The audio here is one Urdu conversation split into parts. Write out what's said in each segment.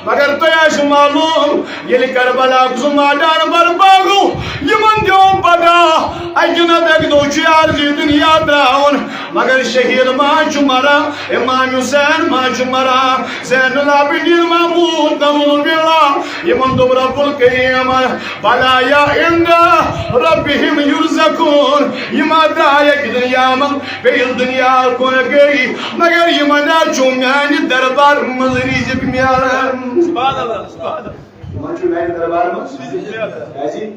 مگر تو معلوم یہ کربلا زمادان برباگو یمن دیو پدا اجنت ایک دو عرضی دنیا دراؤن مگر شہید ماں مرا امام حسین ماں مرا زین العابدین محمود نور باللہ یمن دم رب الکریم بلا یا عند ربهم یرزقون یما درائے دنیا من بیل دنیا کن گئی مگر یمنا چومیانی دربار مزریزک میارم سبحان اللہ سبحان اللہ یمن چومیانی دربار مزریزک ایسی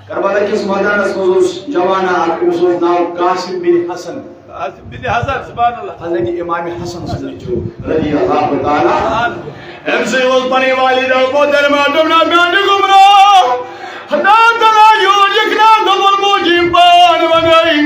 کربلا کس میدان اس جوانا اس نام قاسم بن حسن بن حسن سبحان اللہ حضرت امام حسن سنجو رضی اللہ تعالی ام سے وہ پنی والدہ کو درمیان دمنا بیان گمراہ خدا تعالی یوں یکنا دمل موجی پان ونائی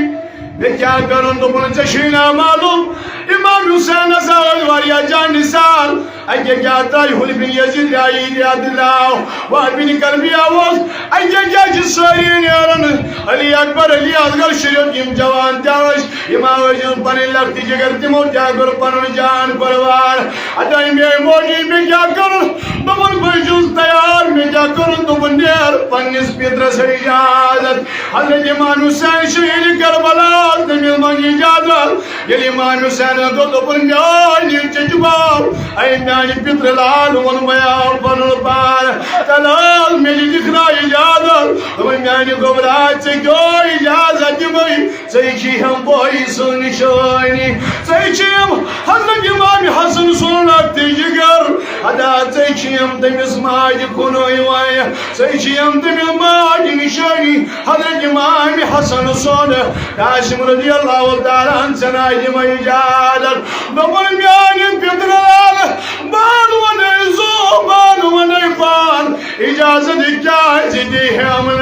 میں کیا کروں دمل چشینا معلوم امام حسین ازاول واریا جان نسال اگے کیا تائی حل بن یزید عید یاد اللہ وار بن کربی آواز اگے کیا جسوری نیرن علی اکبر علی اصغر شریف یم جوان تاوش امام حسین پنی لگتی جگر تیمو جاگر پنن جان پروار ادائی میں موجی میں کیا کروں دمن بجوز تیار میں کیا کروں دمن نیر پنیس پیتر سے اجازت حضرت امام حسین شہید کربلا دمیل منگ اجازت یلی امام حسین دو دپن میانی چجباب اے میانی پتر لال من میان پنن پار تلال میری دکھنا اجازت دپن میانی گبرات سے کیوں اجازت دمائی سیچی ہم بوئی سن نشانی سیچی ہم حضرت امام حسن سن لگتی جگر ادا سیچی ہم تمیز ماج کنوئی وائی سیچی ہم تمیز ماج نشانی حضرت امام حسن سن قاسم رضی اللہ تعالیٰ سنائی دمائی اجازت دپن میانی پتر لال بان ونی زو بان ونی پان اجازت کیا زدی ہے امن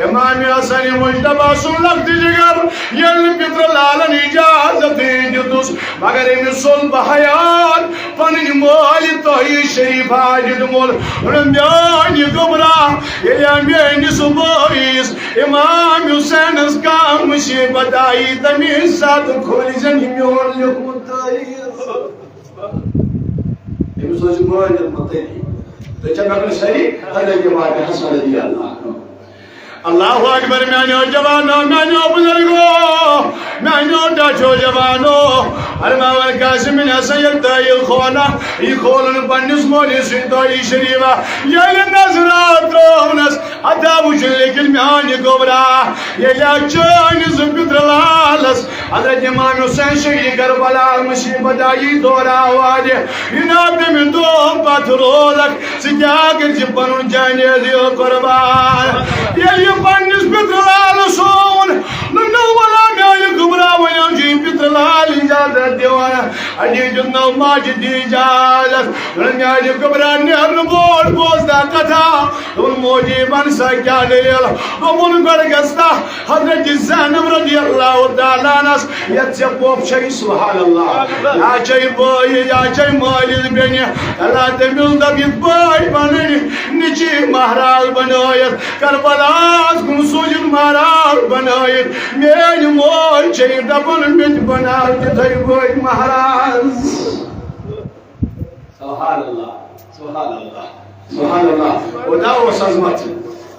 امام حسن مجتبہ سن لگتی جگر یل پتر لالن اجازت دیتوس مگر امی سن بحیان پنن مولی توہی شریف آجد مول میانی گمراہ یلی میانی سبوئیس امام حسین اس کا مصیبت آئی تمیز ساتھ کھولی زنی میون لکمت آئی امی سوچ مولی مطلی تو چند اگر سری حضرت امام حسن رضی اللہ اللہ اکبر میانیو جوانو میانیو بزرگو میانیو ڈاچو جوانو ارماون قاسم بن حسن یلتائی الخوانا ای کھولن پنیس مولی سنتائی شریفہ یلی نظرات رومنس عطا وچن لیکن میانی گبرا یلی اچانی زبتر لالس حضرت امام حسین شہید کربلا مصیبت آئی دورا واجہ انات من دوم پترولک سکیا کرچ پنن جانی دیو قربان یلی پنیس پتر لال سون ننو والا میانی گبرا ویاں جی پتر لال اجازت دیوانا اڈی جنو ماجد اجازت میانی گبرا نیرن بول بوزدہ کتا ان موجی بنسا کیا دلیل دمون گرگستا حضرت زینب رضی اللہ تعالیٰ نس یت سے پوپ شئی سبحان اللہ یا چاہی بوئی یا چاہی مالید بینی اللہ تمیل دبیت بوئی بنی نچی محرال بنویت کربلاس کم سوجد محرال بنویت میری موئی چاہی دبن بیت بنال کتائی بوئی محرال سبحان اللہ سبحان اللہ سبحان اللہ وداوس عظمت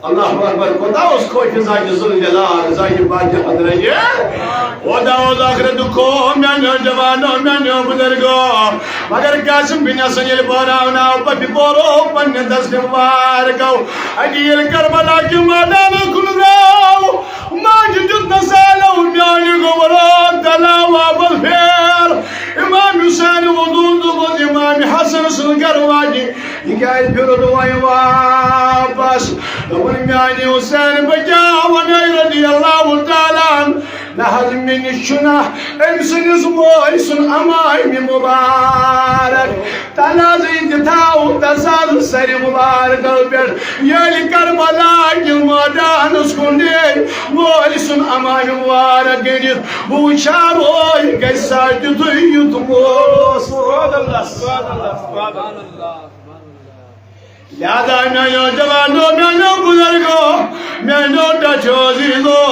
اللہ اکبر وداوس کوئی فضائی ظلم جلال زائی باقی حضرائیے وداوس آخرت کو میانیو جوانو میانیو بزرگو مگر قاسم بن حسن یل باراونا پپی بورو پن دست مبارکو اگیل کربلا کی مادان کن راو ماجد نسالو میانی گوران دلاو بالفیر امام حسین ودود بود امام حسن سنگر واجی یکایت پھر دوائی واپس دون میانی حسین بجاونی رضی اللہ تعالیٰ نحل من الشناح امسن اسموئیسن امائی مبارک تنازی تتاو تسال سر مبارک البیٹ یلی کربلا جل مادان اسکندی موئیسن امائی مبارک گنیت بوچاروئی گیسا جتویت موس سبحان اللہ سبحان اللہ سبحان اللہ لہذا میانو جوانو میانو بزرگو میانو ڈچو عزیزو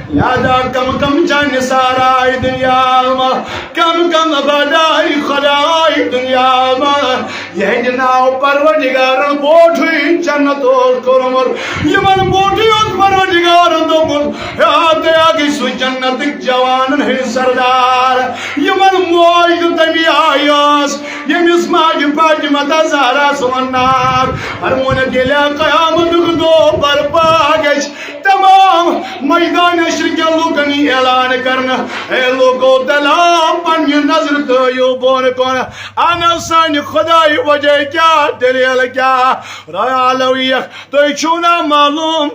لہذا کم کم چند سارائی دنیا میں کم کم بدائی خدائی دنیا میں یہ ناو پروردگارن بوٹھوئی جنت کورمت یمن بوٹھی پروردگارن دوپن یا گئی سو جنت جوانن ہن سردار یمن موج تمی آیاس یمس ماج فاطمہ زہرا سونار فرمون گلیا قیامت دو برپا گش تمام میدان اشرق لوکن اعلان کرنا اے لوگو دلام پنی نظر تیو بون کن انا سان خدای وجہ کیا دلیل کیا رایا علویہ تو چھونا معلوم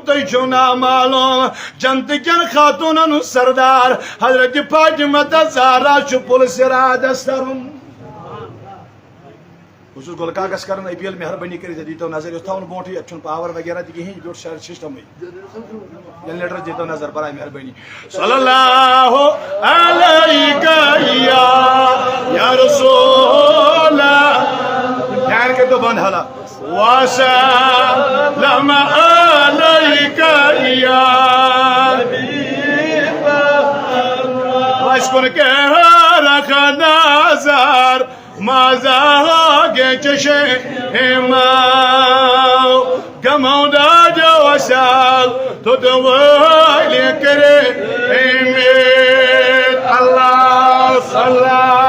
جنت کن خاتونن سردار حضرت فاطمہ زہرا چپل سراد سرم بس گل کاغذ کرنا اپیل مہربانی کر دیتو نظر اس تھاون بونٹھی اچھن پاور وغیرہ دی کہیں بیوٹ شہر سسٹم یل لیٹر دیتو نظر برائے مہربانی صلی اللہ علیہ یا رسول اللہ دھیان کے تو بند حالا وسلم علیہ یا وش کن کے رکھ نظر ماذا گچشے ہماو گماو دا جو وسال تو دوائی کرے امید اللہ صلی اللہ